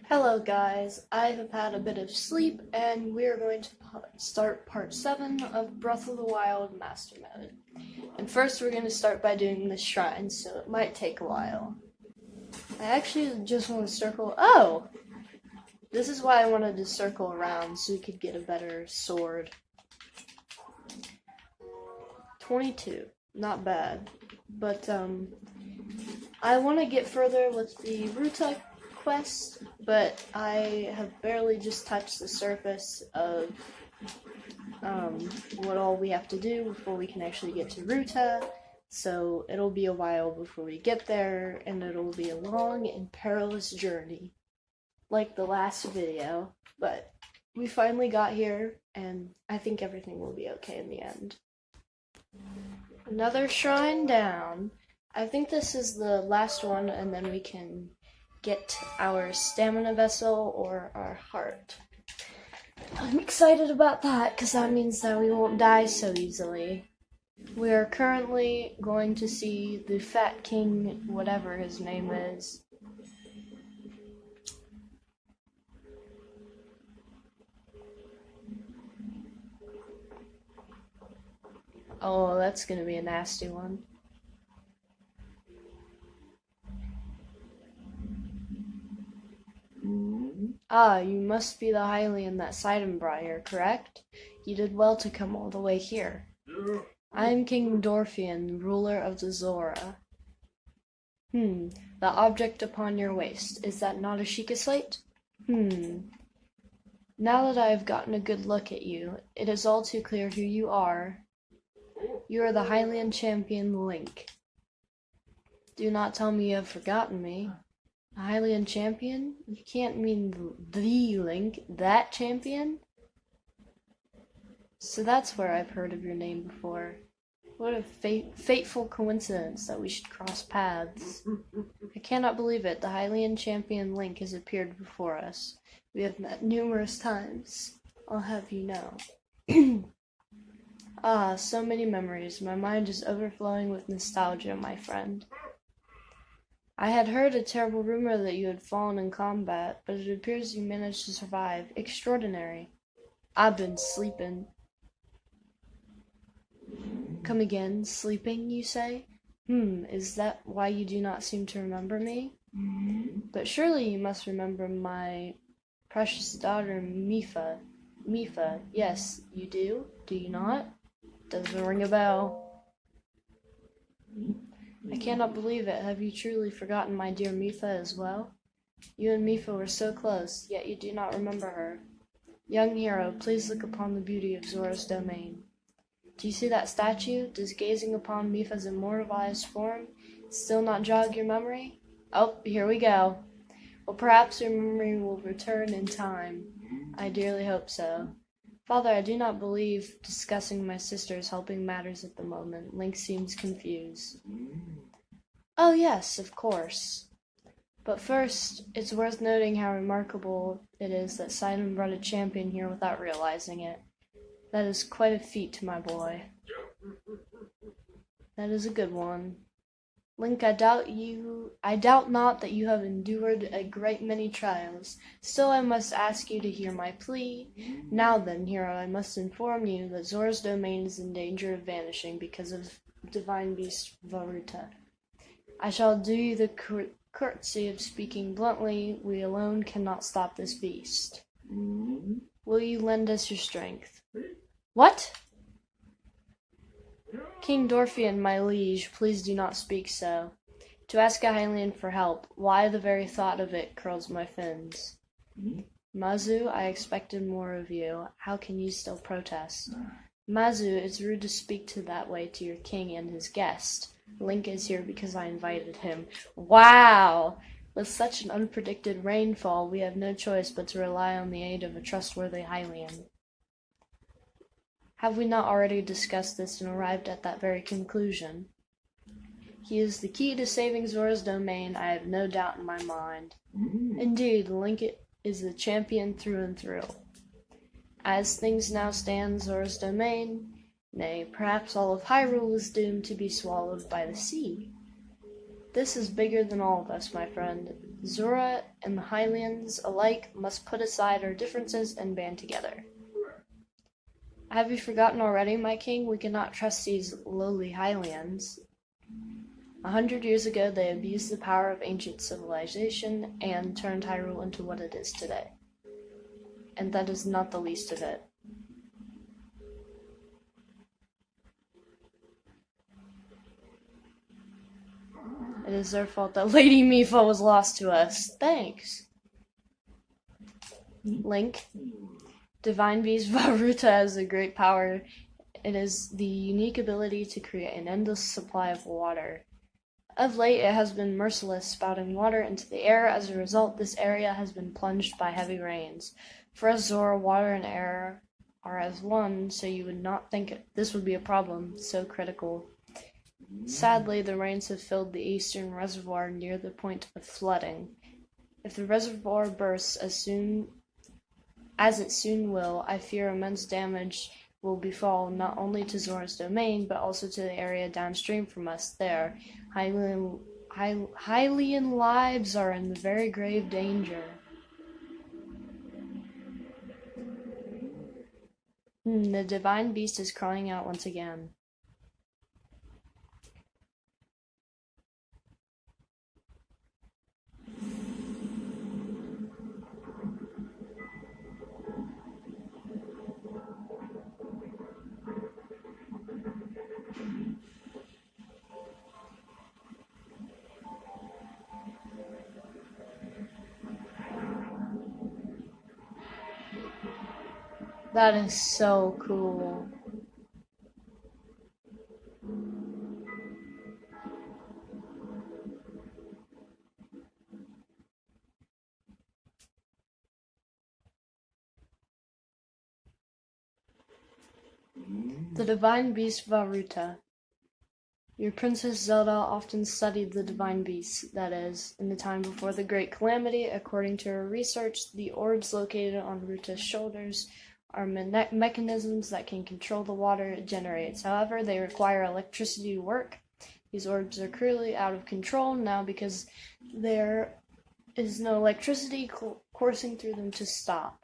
Hello guys, I have had a bit of sleep and we are going to start part 7 of Breath of the Wild Master Mode. And first we're going to start by doing the shrine, so it might take a while. I actually just want to circle... Oh! This is why I wanted to circle around, so we could get a better sword. 22. Not bad. But, I want to get further with the Ruta quest, but I have barely just touched the surface of what all we have to do before we can actually get to Ruta, so it'll be a while before we get there, and it'll be a long and perilous journey, like the last video, but we finally got here, and I think everything will be okay in the end. Another shrine down. I think this is the last one, and then we can get our stamina vessel or our heart. I'm excited about that because that means that we won't die so easily. We are currently going to see the Fat King, whatever his name is. Oh, that's gonna be a nasty one. Ah, you must be the Hylian that Sidon brought here, correct? You did well to come all the way here. I am King Dorfian, ruler of the Zora. The object upon your waist, is that not a Sheikah slate? Now that I have gotten a good look at you, it is all too clear who you are. You are the Hylian champion Link. Do not tell me you have forgotten me. A Hylian champion? You can't mean the Link, that champion? So that's where I've heard of your name before. What a fateful coincidence that we should cross paths. I cannot believe it, the Hylian champion Link has appeared before us. We have met numerous times, I'll have you know. Ah, so many memories. My mind is overflowing with nostalgia, my friend. I had heard a terrible rumor that you had fallen in combat, but it appears you managed to survive. Extraordinary. I've been sleeping. Come again, sleeping, you say? Is that why you do not seem to remember me? But surely you must remember my precious daughter, Mipha. Mipha, yes, you do? Do you not? Doesn't ring a bell. I cannot believe it. Have you truly forgotten my dear Mipha as well? You and Mipha were so close, yet you do not remember her. Young hero, please look upon the beauty of Zora's domain. Do you see that statue? Does gazing upon Mipha's immortalized form still not jog your memory? Oh, here we go. Well, perhaps your memory will return in time. I dearly hope so. Father, I do not believe discussing my sister is helping matters at the moment. Link seems confused. Oh yes, of course. But first, it's worth noting how remarkable it is that Sidon brought a champion here without realizing it. That is quite a feat, my boy. That is a good one. Link, I doubt not that you have endured a great many trials. Still, I must ask you to hear my plea. Now then, hero, I must inform you that Zora's domain is in danger of vanishing because of divine beast Varuta. I shall do you the courtesy of speaking bluntly. We alone cannot stop this beast. Will you lend us your strength? What? King Dorfian, my liege, please do not speak so. To ask a Hylian for help, why the very thought of it curls my fins. Mazu, I expected more of you. How can you still protest? Mazu, it's rude to speak that way to your king and his guest. Link is here because I invited him. Wow! With such an unpredicted rainfall, we have no choice but to rely on the aid of a trustworthy Hylian. Have we not already discussed this and arrived at that very conclusion? He is the key to saving Zora's domain, I have no doubt in my mind. Indeed, Link is the champion through and through. As things now stand, Zora's domain, nay, perhaps all of Hyrule is doomed to be swallowed by the sea. This is bigger than all of us, my friend. Zora and the Hylians alike must put aside our differences and band together. Have you forgotten already, my king? We cannot trust these lowly Hylians. 100 years ago, they abused the power of ancient civilization and turned Hyrule into what it is today. And that is not the least of it. It is their fault that Lady Mipha was lost to us. Thanks. Link. Divine Beast Varuta has a great power. It is the unique ability to create an endless supply of water. Of late, it has been merciless, spouting water into the air. As a result, this area has been plunged by heavy rains. For us, Zora, water and air are as one, so you would not think this would be a problem so critical. Sadly, the rains have filled the eastern reservoir near the point of flooding. If the reservoir bursts as it soon will, I fear immense damage will befall not only to Zora's domain, but also to the area downstream from us there. Hylian lives are in very grave danger. The divine beast is crying out once again. That is so cool. The Divine Beast Varuta. Your Princess Zelda often studied the divine beasts, that is, in the time before the Great Calamity. According to her research, the orbs located on Ruta's shoulders are mechanisms that can control the water it generates. However, they require electricity to work. These orbs are clearly out of control now because there is no electricity coursing through them to stop.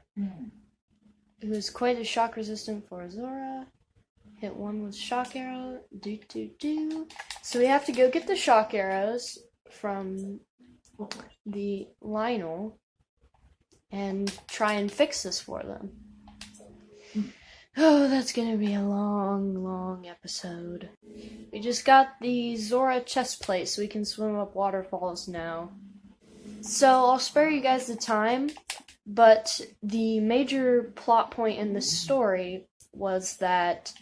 It was quite a shock resistant for Zora. Hit one with shock arrow. So we have to go get the shock arrows from the Lionel and try and fix this for them. Oh, that's gonna be a long episode. We just got the Zora chest plate so we can swim up waterfalls now. So I'll spare you guys the time, but the major plot point in the story was that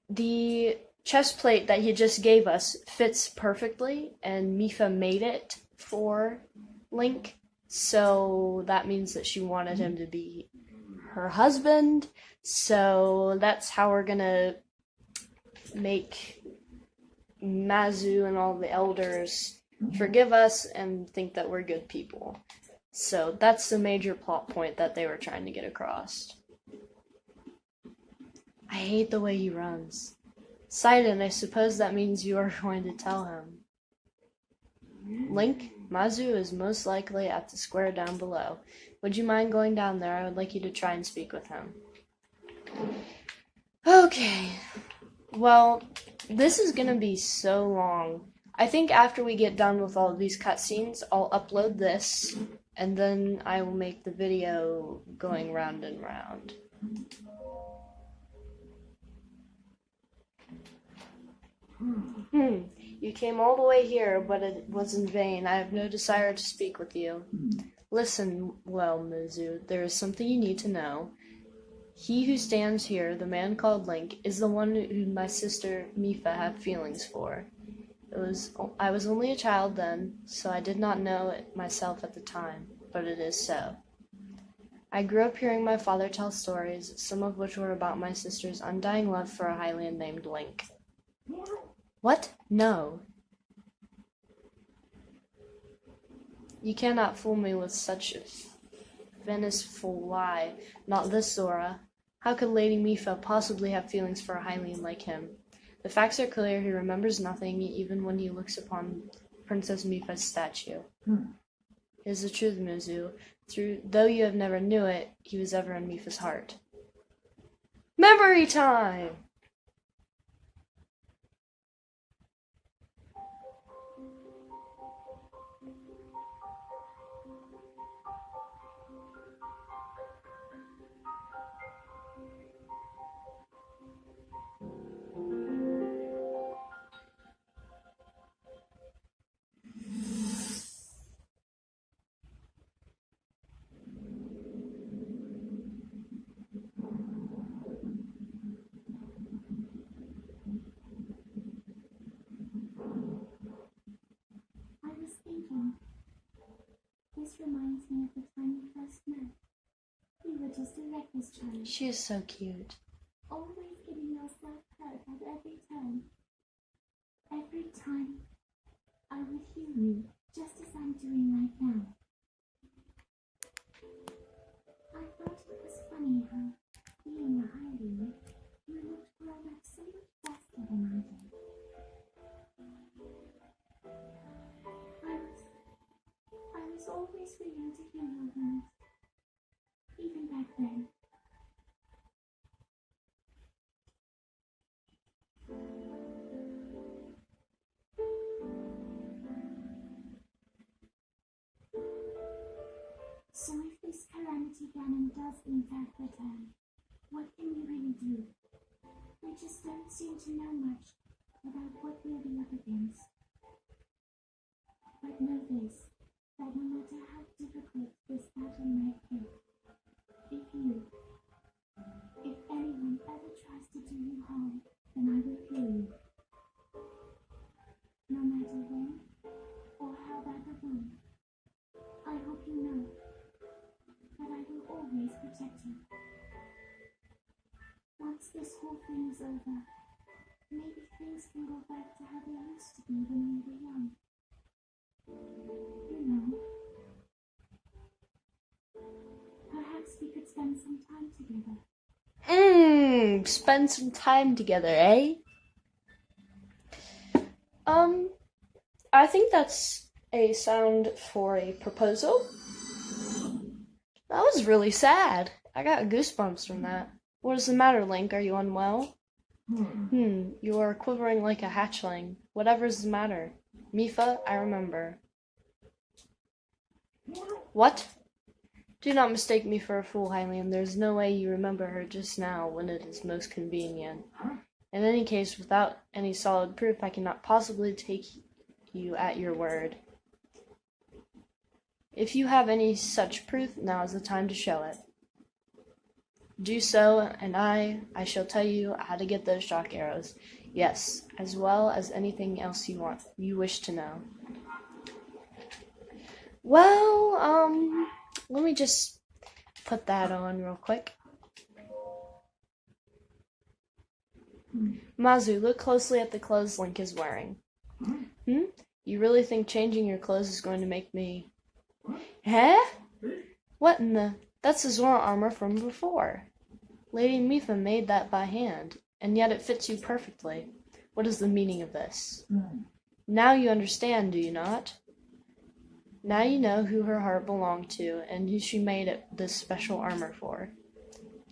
the chest plate that he just gave us fits perfectly, and Mipha made it for Link, so that means that she wanted him to be her husband, so that's how we're gonna make Mazu and all the elders forgive us and think that we're good people. So that's the major plot point that they were trying to get across. I hate the way he runs. Sidon, I suppose that means you are going to tell him. Link, Mazu is most likely at the square down below. Would you mind going down there? I would like you to try and speak with him. Okay. Well, this is gonna be so long. I think after we get done with all of these cutscenes, I'll upload this, and then I will make the video going round and round. You came all the way here, but it was in vain. I have no desire to speak with you. Listen, well, Mizu, there is something you need to know. He who stands here, the man called Link, is the one who my sister Mipha had feelings for. I was only a child then, so I did not know it myself at the time, but it is so. I grew up hearing my father tell stories, some of which were about my sister's undying love for a Hylian named Link. What? No. You cannot fool me with such a eventful lie. Not this, Zora. How could Lady Mipha possibly have feelings for a Hylian like him? The facts are clear. He remembers nothing, even when he looks upon Princess Mipha's statue. It is the truth, Mizu. Though you have never knew it, he was ever in Mifa's heart. Memory time! I was thinking, this reminds me of the time we first met. You were just a reckless child, She is so cute. always getting yourself hurt at every turn. Every time I would heal you, just as I'm doing right now. I thought it was funny how, being a Hylian, you looked grown up so much faster than I did. I was always willing to heal your wounds, even back then. So if this calamity Ganon does in fact return, what can we really do? We just don't seem to know much about what we'll be up against. But know this, that no matter how difficult this battle might be, if anyone ever tries to do you harm, then I will kill you. No matter when or how that will go, I hope you know that I will always protect you. Once this whole thing is over, maybe things can go back to how they used to be when we were young. You know, perhaps we could spend some time together. Spend some time together, eh? I think that's a sound for a proposal. That was really sad. I got goosebumps from that. What is the matter, Link? Are you unwell? You are quivering like a hatchling. Whatever is the matter? Mifa, I remember. What? Do not mistake me for a fool, Hylian. There is no way you remember her just now when it is most convenient. In any case, without any solid proof, I cannot possibly take you at your word. If you have any such proof, now is the time to show it. Do so, and I shall tell you how to get those shock arrows. Yes, as well as anything else you wish to know. Well, let me just put that on real quick. Mazu, look closely at the clothes Link is wearing. You really think changing your clothes is going to make me... Huh? What in the... That's the Zora armor from before. Lady Mifa made that by hand, and yet it fits you perfectly. What is the meaning of this? Now you understand, do you not? Now you know who her heart belonged to, and who she made this special armor for.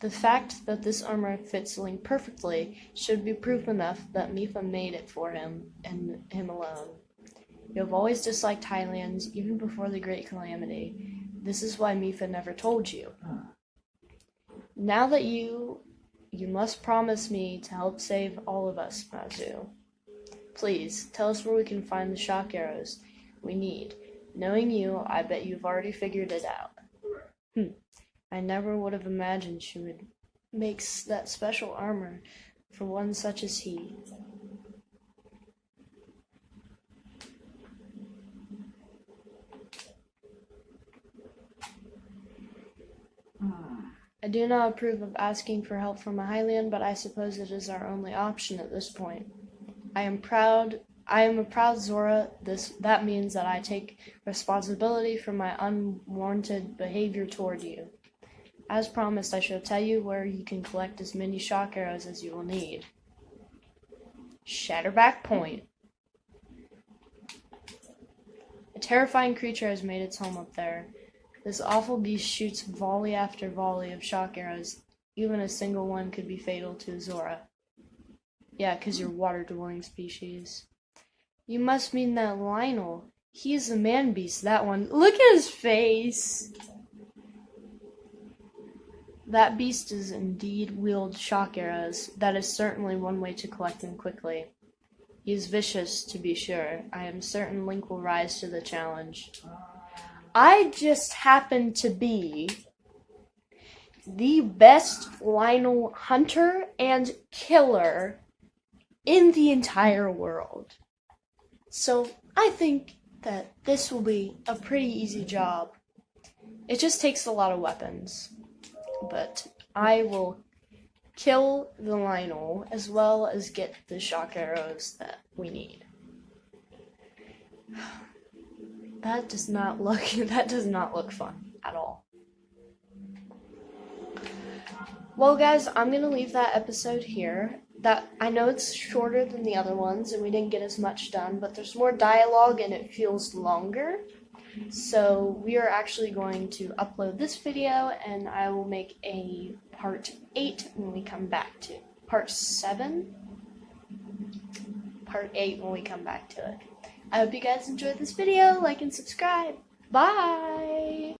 The fact that this armor fits Link perfectly should be proof enough that Mifa made it for him, and him alone. You have always disliked Hylians, even before the Great Calamity. This is why Mifa never told you. Now that you must promise me to help save all of us, Mazu. Please, tell us where we can find the shock arrows we need. Knowing you, I bet you've already figured it out. I never would have imagined she would make that special armor for one such as he. I do not approve of asking for help from a Hylian, but I suppose it is our only option at this point. I am a proud Zora. That means that I take responsibility for my unwarranted behavior toward you. As promised, I shall tell you where you can collect as many shock arrows as you will need. Shatterback Point. A terrifying creature has made its home up there. This awful beast shoots volley after volley of shock arrows. Even a single one could be fatal to a Zora. Yeah, 'cause you're water-dwelling species. You must mean that Lionel. He is the man-beast, that one. Look at his face! That beast is indeed wield shock arrows. That is certainly one way to collect them quickly. He is vicious, to be sure. I am certain Link will rise to the challenge. I just happen to be the best Lionel hunter and killer in the entire world. So I think that this will be a pretty easy job. It just takes a lot of weapons. But I will kill the Lionel as well as get the shock arrows that we need. That does not look fun at all. Well, guys, I'm gonna leave that episode here. I know it's shorter than the other ones and we didn't get as much done, but there's more dialogue and it feels longer. So we are actually going to upload this video and I will make a part 8 when we come back to part 7. Part 8 when we come back to it. I hope you guys enjoyed this video. Like and subscribe. Bye!